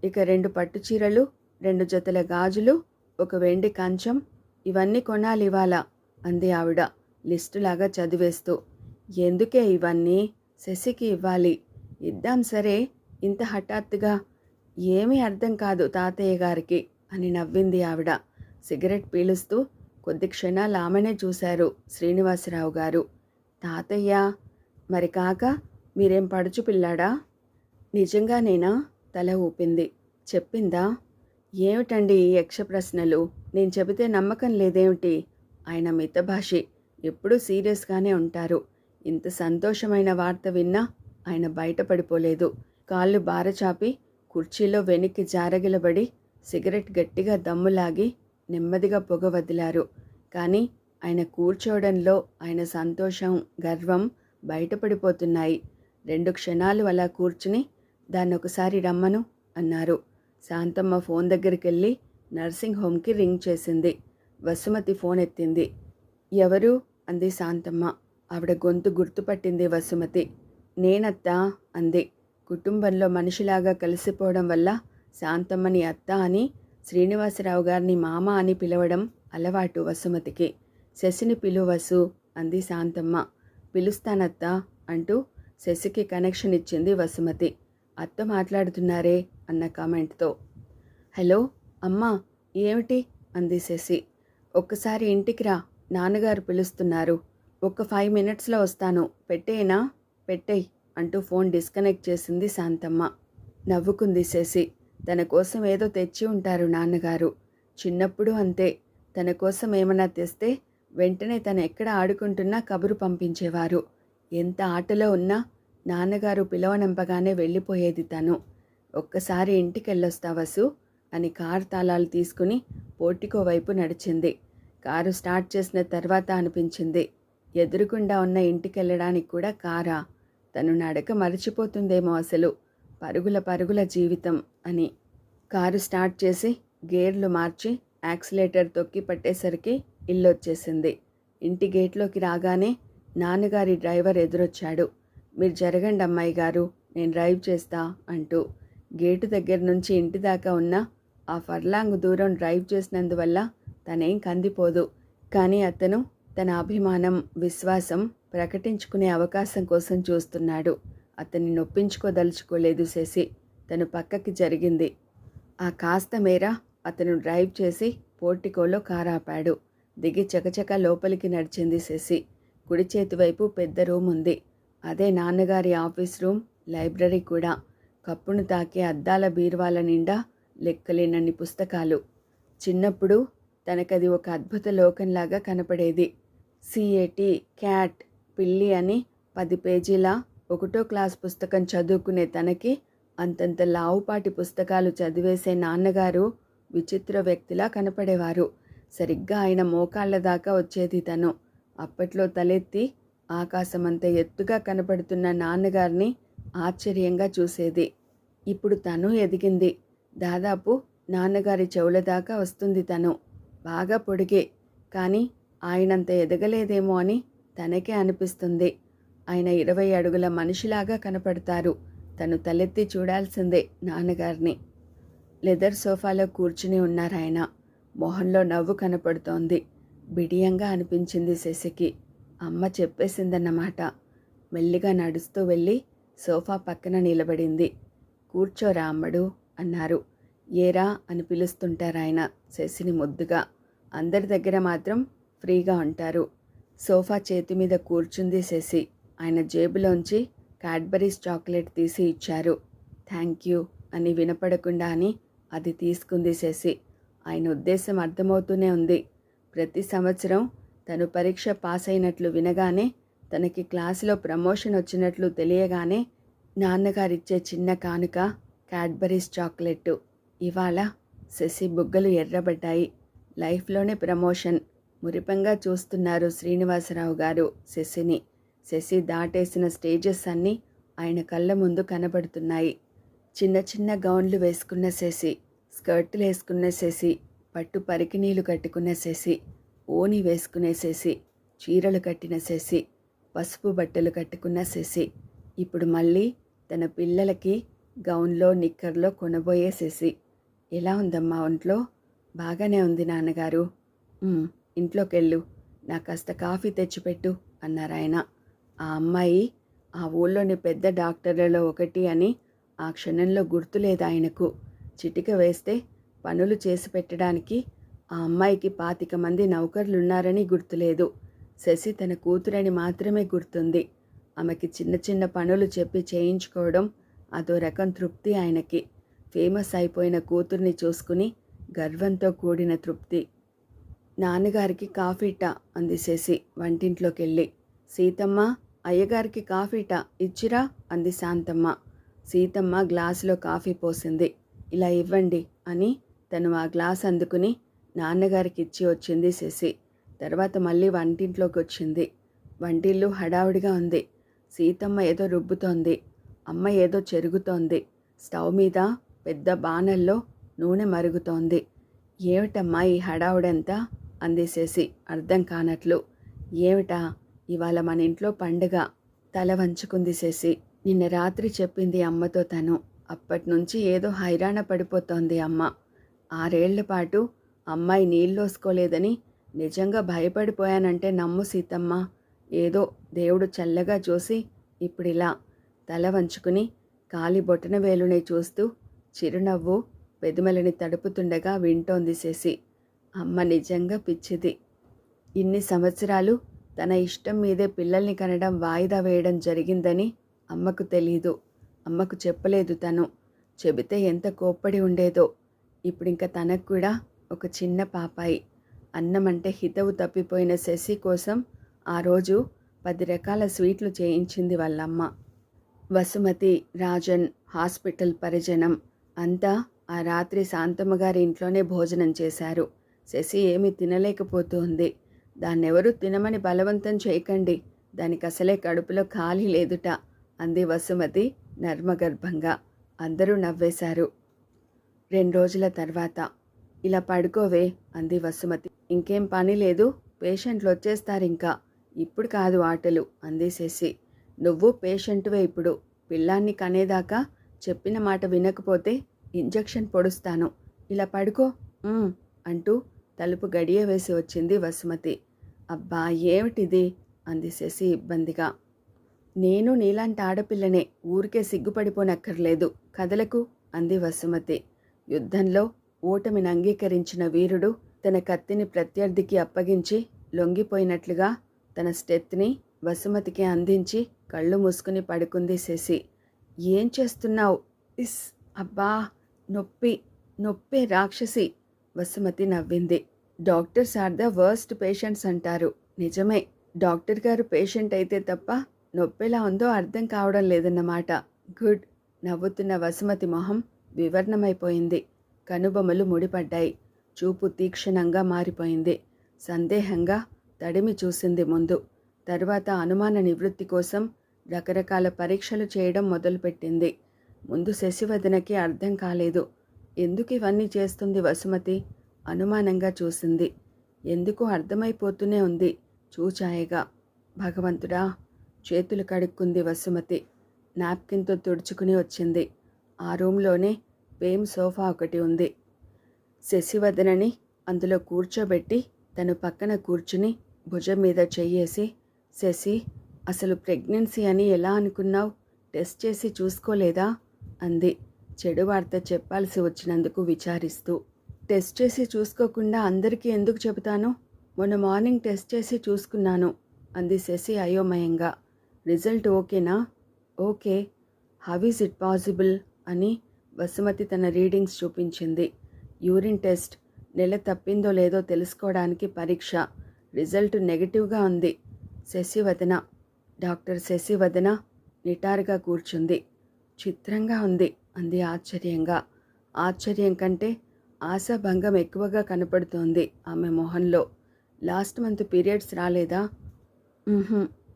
ఇక 2 పట్టుచీరలు, 2 జతల గాజులు, 1 వెండి కంచం, ఇవన్నీ కొనాలి ఇవాళ అంది ఆవిడ లిస్టులాగా చదివేస్తూ. ఎందుకే ఇవన్నీ? శశికి ఇవ్వాలి. ఇద్దాం సరే, ఇంత హఠాత్తుగా? ఏమీ అర్థం కాదు తాతయ్య గారికి అని నవ్వింది ఆవిడ. సిగరెట్ పీలుస్తూ కొద్ది క్షణాలు ఆమెనే చూశారు శ్రీనివాసరావు గారు. తాతయ్య మరి కాక మీరేం పడుచు పిల్లాడా? నిజంగానేనా? తల ఊపింది. చెప్పిందా? ఏమిటండి ఈ యక్ష ప్రశ్నలు? నేను చెబితే నమ్మకం లేదేమిటి? ఆయన మితభాషి, ఎప్పుడూ సీరియస్గానే ఉంటారు. ఇంత సంతోషమైన వార్త విన్నా ఆయన బయటపడిపోలేదు. కాళ్ళు బారచాపి కుర్చీలో వెనక్కి జారగిలబడి సిగరెట్ గట్టిగా దమ్ములాగి నెమ్మదిగా పొగ వదిలారు. కానీ ఆయన కూర్చోవడంలో ఆయన సంతోషం, గర్వం బయటపడిపోతున్నాయి. 2 క్షణాలు అలా కూర్చుని దాన్నొకసారి రమ్మను అన్నారు. శాంతమ్మ ఫోన్ దగ్గరికెళ్ళి నర్సింగ్ హోమ్కి రింగ్ చేసింది. వసుమతి ఫోన్ ఎత్తింది. ఎవరు అంది శాంతమ్మ. ఆవిడ గొంతు గుర్తుపట్టింది వసుమతి. నేనత్తా అంది. కుటుంబంలో మనిషిలాగా కలిసిపోవడం వల్ల శాంతమ్మని అత్త అని, శ్రీనివాసరావు గారిని మామ అని పిలవడం అలవాటు వసుమతికి. శశిని పిలువసు అంది శాంతమ్మ. పిలుస్తానత్తా అంటూ శశికి కనెక్షన్ ఇచ్చింది వసుమతి. అత్త మాట్లాడుతున్నారే అన్న కామెంట్తో. హలో అమ్మా, ఏమిటి అంది శశి. ఒక్కసారి ఇంటికి రా, నాన్నగారు పిలుస్తున్నారు. ఒక 5 మినిట్స్లో వస్తాను, పెట్టేనా? పెట్టేయ్ అంటూ ఫోన్ డిస్కనెక్ట్ చేసింది శాంతమ్మ. నవ్వుకుంది శశి. తన కోసం ఏదో తెచ్చి ఉంటారు నాన్నగారు. చిన్నప్పుడు అంతే, తన కోసం ఏమన్నా తెస్తే వెంటనే తను ఎక్కడ ఆడుకుంటున్నా కబురు పంపించేవారు. ఎంత ఆటలో ఉన్నా నాన్నగారు పిలవనంపగానే వెళ్ళిపోయేది తను. ఒక్కసారి ఇంటికెళ్ళొస్తా వసు అని కారు తాళాలు తీసుకుని పోర్టికో వైపు నడిచింది. కారు స్టార్ట్ చేసిన తర్వాత అనిపించింది, ఎదురుగుండా ఉన్న ఇంటికెళ్ళడానికి కూడా కారా? తను నడక మరిచిపోతుందేమో అసలు. పరుగుల పరుగుల జీవితం అని. కారు స్టార్ట్ చేసి గేర్లు మార్చి యాక్సిలేటర్ తొక్కి పట్టేసరికి ఇల్లొచ్చేసింది. ఇంటి గేట్లోకి రాగానే నాన్నగారి డ్రైవర్ ఎదురొచ్చాడు. మీరు జరగండి అమ్మాయి గారు, నేను డ్రైవ్ చేస్తా అంటూ. గేటు దగ్గర నుంచి ఇంటి దాకా ఉన్న ఆ ఫర్లాంగ్ దూరం డ్రైవ్ చేసినందువల్ల తనేం కందిపోదు. కానీ అతను తన అభిమానం, విశ్వాసం ప్రకటించుకునే అవకాశం కోసం చూస్తున్నాడు. అతన్ని నొప్పించుకోదలుచుకోలేదు శశి. తను పక్కకి జరిగింది. ఆ కాస్త మేర అతను డ్రైవ్ చేసి పోర్టికోలో కారాపాడు. దిగి చకచక లోపలికి నడిచింది శశి. కుడి చేతి వైపు పెద్ద రూమ్ ఉంది. అదే నాన్నగారి ఆఫీస్ రూమ్, లైబ్రరీ కూడా. కప్పును తాకే అద్దాల బీరువాల నిండా లెక్కలేనన్ని పుస్తకాలు. చిన్నప్పుడు తనకది ఒక అద్భుత లోకంలాగా కనపడేది. CAT, క్యాట్, పిల్లి అని 10 పేజీల 1వ క్లాస్ పుస్తకం చదువుకునే తనకి అంతంత లావుపాటి పుస్తకాలు చదివేసే నాన్నగారు విచిత్ర వ్యక్తిలా కనపడేవారు. సరిగ్గా ఆయన మోకాళ్ళ దాకా వచ్చేది తను. అప్పట్లో తలెత్తి ఆకాశమంత ఎత్తుగా కనపడుతున్న నాన్నగారిని ఆశ్చర్యంగా చూసేది. ఇప్పుడు తను ఎదిగింది. దాదాపు నాన్నగారి చెవుల దాకా వస్తుంది తను. బాగా పొడిగే, కానీ ఆయనంత ఎదగలేదేమో అని తనకే అనిపిస్తుంది. ఆయన 20 అడుగుల మనిషిలాగా కనపడతారు. తను తలెత్తి చూడాల్సిందే నాన్నగారిని. లెదర్ సోఫాలో కూర్చుని ఉన్నారాయన. మొహంలో నవ్వు కనపడుతోంది. బిడియంగా అనిపించింది శశికి. అమ్మ చెప్పేసిందన్నమాట. మెల్లిగా నడుస్తూ వెళ్ళి సోఫా పక్కన నిలబడింది. కూర్చోరా అమ్మడు అన్నారు. ఏరా అని పిలుస్తుంటారాయన శశిని ముద్దుగా. అందరి దగ్గర మాత్రం ఫ్రీగా ఉంటారు. సోఫా చేతి మీద కూర్చుంది శశి. ఆయన జేబులోంచి క్యాడ్బరీస్ చాక్లెట్ తీసి ఇచ్చారు. థ్యాంక్ యూ అని వినపడకుండా అని అది తీసుకుంది శశి. ఆయన ఉద్దేశం అర్థమవుతూనే ఉంది. ప్రతి సంవత్సరం తను పరీక్ష పాస్ అయినట్లు వినగానే, తనకి క్లాసులో ప్రమోషన్ వచ్చినట్లు తెలియగానే నాన్నగారిచ్చే చిన్న కానుక క్యాడ్బరీస్ చాక్లెట్. ఇవాళ శశి బుగ్గలు ఎర్రబడ్డాయి. లైఫ్లోనే ప్రమోషన్. మురిపంగా చూస్తున్నారు శ్రీనివాసరావు గారు శశిని. శశి దాటేసిన స్టేజెస్ అన్నీ ఆయన కళ్ళ ముందు కనబడుతున్నాయి. చిన్న చిన్న గౌన్లు వేసుకున్న శశి, స్కర్టులు వేసుకున్న శశి, పట్టు పరికినీలు కట్టుకున్న శశి, ఓని వేసుకునే శశి, చీరలు కట్టిన శశి, పసుపు బట్టలు కట్టుకున్న శశి. ఇప్పుడు మళ్ళీ తన పిల్లలకి గౌన్లో నిక్కర్లో కొనబోయే శశి. ఎలా ఉందమ్మా ఒంట్లో? బాగానే ఉంది నాన్నగారు. ఇంట్లోకెళ్ళు, నా కాస్త కాఫీ తెచ్చిపెట్టు అన్నారాయన. ఆ అమ్మాయి ఆ ఊళ్ళోని పెద్ద డాక్టర్లలో ఒకటి అని ఆ క్షణంలో గుర్తులేదు ఆయనకు. చిటిక వేస్తే పనులు చేసి పెట్టడానికి ఆ అమ్మాయికి 25 మంది నౌకర్లున్నారని గుర్తులేదు. శశి తన కూతురని మాత్రమే గుర్తుంది. ఆమెకి చిన్న చిన్న పనులు చెప్పి చేయించుకోవడం అదో రకం తృప్తి ఆయనకి. ఫేమస్ అయిపోయిన కూతుర్ని చూసుకుని గర్వంతో కూడిన తృప్తి. నాన్నగారికి కాఫీటా అంది శశి వంటింట్లోకెళ్ళి. సీతమ్మ అయ్యగారికి కాఫీట ఇచ్చిరా అంది శాంతమ్మ. సీతమ్మ గ్లాసులో కాఫీ పోసింది. ఇలా ఇవ్వండి అని తను ఆ గ్లాస్ అందుకుని నాన్నగారికి ఇచ్చి వచ్చింది శశి. తర్వాత మళ్ళీ వంటింట్లోకి వచ్చింది. వంటిల్లు హడావుడిగా ఉంది. సీతమ్మ ఏదో రుబ్బుతోంది. అమ్మ ఏదో చెరుగుతోంది. స్టవ్ మీద పెద్ద బాణల్లో నూనె మరుగుతోంది. ఏమిటమ్మా ఈ హడావుడంతా అంది శశి అర్థం కానట్లు. ఏమిటా, ఇవాళ మన ఇంట్లో పండుగ. తల వంచుకుంది శశి. నిన్న రాత్రి చెప్పింది అమ్మతో తను. అప్పటినుంచి ఏదో హైరాణ పడిపోతోంది అమ్మ. 6 ఏళ్ల పాటు అమ్మాయి నీళ్ళోసుకోలేదని నిజంగా భయపడిపోయానంటే నమ్ము సీతమ్మ. ఏదో దేవుడు చల్లగా చూసి ఇప్పుడిలా తల వంచుకుని కాలి బొటన వేలునే చూస్తూ చిరునవ్వు పెదిమలని తడుపుతుండగా వింటోంది శశి. అమ్మ నిజంగా పిచ్చిది. ఇన్ని సంవత్సరాలు తన ఇష్టం మీదే పిల్లల్ని కనడం వాయిదా వేయడం జరిగిందని అమ్మకు తెలీదు. అమ్మకు చెప్పలేదు తను. చెబితే ఎంత కోప్పడి ఉండేదో. ఇప్పుడింక తనకు కూడా ఒక చిన్న పాపాయి. అన్నమంటే హితవు తప్పిపోయిన శశి కోసం ఆ రోజు 10 రకాల స్వీట్లు చేయించింది వాళ్ళమ్మ. వసుమతి, రాజన్, హాస్పిటల్ పరిజనం అంతా ఆ రాత్రి శాంతమ్మగారి ఇంట్లోనే భోజనం చేశారు. శశి ఏమీ తినలేకపోతుంది. దాన్నెవరూ తినమని బలవంతం చేయకండి, దానికి అసలే కడుపులో ఖాళీ లేదుట అంది వసుమతి నర్మగర్భంగా. అందరూ నవ్వేశారు. 2 రోజుల తర్వాత ఇలా పడుకోవే అంది వసుమతి. ఇంకేం పని లేదు, పేషెంట్లు వచ్చేస్తారింకా. ఇప్పుడు కాదు ఆటలు అంది శశి. నువ్వు పేషెంటువే ఇప్పుడు. పిల్లాన్ని కనేదాకా చెప్పిన మాట వినకపోతే ఇంజెక్షన్ పొడుస్తాను. ఇలా పడుకో అంటూ తలుపు గడియ వేసి వచ్చింది వసుమతి. అబ్బా ఏమిటిది అంది శశి ఇబ్బందిగా. నేను నీలాంటి ఆడపిల్లనే, ఊరికే సిగ్గుపడిపోనక్కర్లేదు, కదలకు అంది వసుమతి. యుద్ధంలో ఓటమిని అంగీకరించిన వీరుడు తన కత్తిని ప్రత్యర్థికి అప్పగించి లొంగిపోయినట్లుగా తన స్టెత్ని వసుమతికి అందించి కళ్ళు మూసుకుని పడుకుంది శశి. ఏం చేస్తున్నావు? ఇస్ అబ్బా నొప్పి, నొప్పే రాక్షసి. వసుమతి నవ్వింది. Doctors are the worst patients అంటారు. నిజమే, డాక్టర్ గారు పేషెంట్ అయితే తప్ప నొప్పెలా ఉందో అర్థం కావడం లేదన్నమాట. గుడ్. నవ్వుతున్న వసుమతి మొహం వివర్ణమైపోయింది. కనుబొమ్మలు ముడిపడ్డాయి. చూపు తీక్షణంగా మారిపోయింది. సందేహంగా తడిమి చూసింది ముందు. తరువాత అనుమాన నివృత్తి కోసం రకరకాల పరీక్షలు చేయడం మొదలుపెట్టింది. ముందు శశివదనకి అర్థం కాలేదు. ఎందుకు ఇవన్నీ చేస్తుంది వసుమతి? అనుమానంగా చూసింది. ఎందుకు అర్థమైపోతూనే ఉంది చూచాయగా. భగవంతుడా! చేతులు కడుక్కుంది వసుమతి. నాప్కిన్తో తుడుచుకుని వచ్చింది. ఆ రూంలోనే వేమ్ సోఫా ఒకటి ఉంది. శశివదనని అందులో కూర్చోబెట్టి తను పక్కన కూర్చుని భుజం మీద చెయ్యేసి, శశి, అసలు ప్రెగ్నెన్సీ అని ఎలా అనుకున్నావు? టెస్ట్ చేసి చూసుకోలేదా అంది. చెడు వార్త చెప్పాల్సి వచ్చినందుకు విచారిస్తూ. టెస్ట్ చేసి చూసుకోకుండా అందరికీ ఎందుకు చెబుతాను? మొన్న మార్నింగ్ టెస్ట్ చేసి చూసుకున్నాను అంది శశి అయోమయంగా. రిజల్ట్ ఓకేనా? Okay. How is it possible అని వసుమతి తన రీడింగ్స్ చూపించింది. యూరిన్ టెస్ట్, నెల తప్పిందో లేదో తెలుసుకోవడానికి పరీక్ష. రిజల్ట్ నెగిటివ్గా ఉంది. శశివదన, డాక్టర్ శశివదన నిటారుగా కూర్చుంది. చిత్రంగా ఉంది అంది ఆశ్చర్యంగా. ఆశ్చర్యం కంటే ఆశాభంగం ఎక్కువగా కనపడుతోంది ఆమె మొహంలో. లాస్ట్ మంత్ పీరియడ్స్ రాలేదా?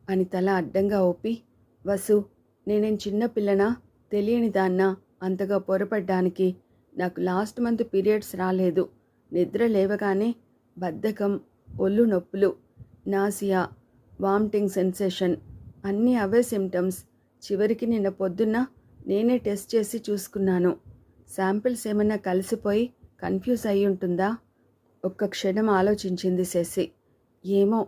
అని తల అడ్డంగా ఊపి, వసు, నేనేం చిన్నపిల్లనా, తెలియని దాన్నా అంతగా పొరపడ్డానికి? నాకు లాస్ట్ మంత్ పీరియడ్స్ రాలేదు. నిద్ర లేవగానే బద్ధకం, ఒళ్ళు నొప్పులు, నాసియా, వామిటింగ్ సెన్సేషన్, అన్నీ అవే సిమ్టమ్స్. చివరికి నిన్న పొద్దున్న నేనే టెస్ట్ చేసి చూసుకున్నాను. శాంపిల్స్ ఏమన్నా కలిసిపోయి కన్ఫ్యూజ్ అయి ఉంటుందా? ఒక్క క్షణం ఆలోచించింది శశి. ఏమో,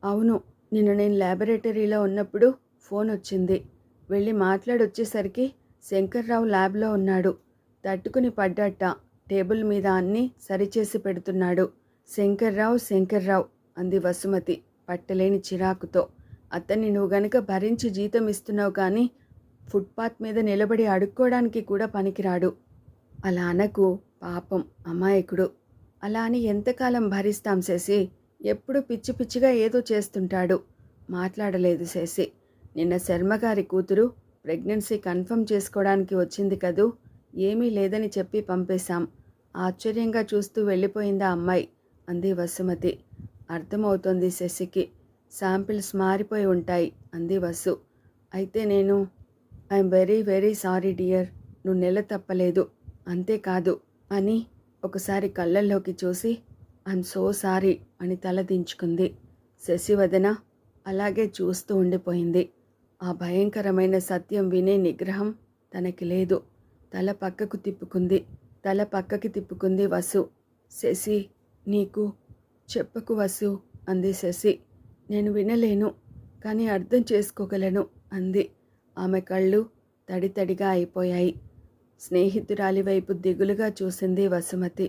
అవును, నిన్న నేను ల్యాబొరేటరీలో ఉన్నప్పుడు ఫోన్ వచ్చింది. వెళ్ళి మాట్లాడొచ్చేసరికి శంకర్రావు ల్యాబ్లో ఉన్నాడు. తట్టుకుని పడ్డట్ట. టేబుల్ మీద అన్నీ సరిచేసి పెడుతున్నాడు. శంకర్రావు అంది వసుమతి పట్టలేని చిరాకుతో. అతన్ని నువ్వు గనక భరించి జీతం ఇస్తున్నావు కానీ ఫుట్పాత్ మీద నిలబడి అడుక్కోవడానికి కూడా పనికిరాడు. అలా అనకు, పాపం అమాయకుడు. అలా అని ఎంతకాలం భరిస్తాం శశి? ఎప్పుడు పిచ్చి పిచ్చిగా ఏదో చేస్తుంటాడు. మాట్లాడలేదు శశి. నిన్న శర్మగారి కూతురు ప్రెగ్నెన్సీ కన్ఫర్మ్ చేసుకోవడానికి వచ్చింది కదూ, ఏమీ లేదని చెప్పి పంపేశాం. ఆశ్చర్యంగా చూస్తూ వెళ్ళిపోయిందా అమ్మాయి అంది వసుమతి. అర్థమవుతోంది శశికి. శాంపిల్స్ మారిపోయి ఉంటాయి అంది వసు. అయితే నేను I'm very very sorry dear, నువ్వు నెల తప్పలేదు. అంతేకాదు అని ఒకసారి కళ్ళల్లోకి చూసి ఐఎమ్ సో సారీ అని తల దించుకుంది. శశివదన అలాగే చూస్తూ ఉండిపోయింది. ఆ భయంకరమైన సత్యం వినే నిగ్రహం తనకి లేదు. తల పక్కకి తిప్పుకుంది వసు. శశి, నీకు చెప్పకు వసు అంది శశి. నేను వినలేను, కానీ అర్థం చేసుకోగలను అంది. ఆమె కళ్ళు తడితడిగా అయిపోయాయి. స్నేహితురాలి వైపు దిగులుగా చూసింది వసుమతి.